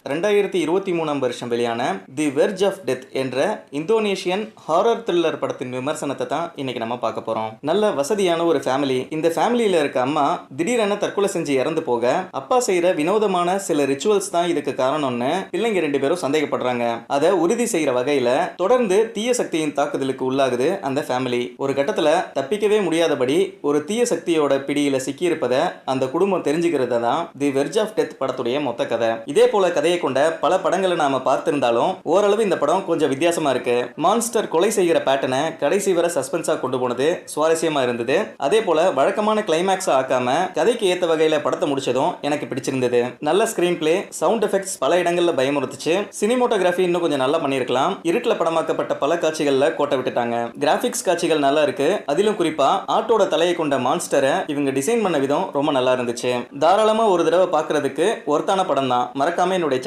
2023 வருஷம் வெளியான தி verge of death என்ற இந்தோனேஷியன் ஹாரர் த்ரில்லர் படத்தின் விமர்சனத்தை தான் இன்னைக்கு நம்ம பார்க்க போறோம். நல்ல வசதியான ஒரு ஃபேமிலி. இந்த ஃபேமிலியில இருக்க அம்மா திடீரென தற்கொலை செஞ்சு இறந்து போக அப்பா செய்யற வினோதமான சில ரிச்சுவல்ஸ் தான் இதுக்கு காரணம்னு பிள்ளைங்க 2 பேரும் சந்தேகப்படுறாங்க. அதை உறுதி செய்யற வகையில தொடர்ந்து தீய சக்தியின் தாக்குதலுக்கு உள்ளாகுது அந்த ஃபேமிலி. ஒரு கட்டத்துல தப்பிக்கவே முடியாதபடி ஒரு தீய சக்தியோட பிடியில சிக்கியிருப்பத அந்த குடும்பம் தெரிஞ்சுக்கிறத தான் தி வெர்ஜ் ஆஃப் டெத் படத்துடைய மொத்த கதை. இதே போல கதையை கொண்ட பல படங்களை நாம பார்த்திருந்தாலும் ஓரளவு இந்த படம் கொஞ்சம் வித்தியாசமா இருக்கு. மான்ஸ்டர் கொலை செய்கிற பேட்டர்னை கடைசி வரை சஸ்பென்ஸா கொண்டு போனது சுவாரஸ்யமா இருந்தது. அதே போல வழக்கமான கிளைமேக்ஸ் ஆக்காம கதைக்கு ஏத்த வகையில படத்தை முடிச்சதும் எனக்கு பிடிச்சிருந்தது. நல்ல ஸ்கிரீன் பிளே, சவுண்ட் எஃபெக்ட்ஸ் பல இடங்கள்ல பயமுறுத்துச்சு. சினிமோட்டோகிராஃபி இன்னும் கொஞ்சம் நல்லா பண்ணிருக்கலாம். இருட்டுல படமாக்கப்பட்ட பல காட்சிகள்ல கோட்டை விட்டுட்டாங்க. கிராபிக்ஸ் காட்சிகள் நல்லா இருக்கு. அதிலும் குறிப்பா ஆட்டோட தலையை கொண்ட மான்ஸ்டரை இவங்க டிசைன் பண்ண விதம் ரொம்ப நல்லா இருந்துச்சு. தாராளமா ஒரு தடவை பார்க்கிறதுக்கு ஒருத்தான படம் தான். மறக்காம என்னுடைய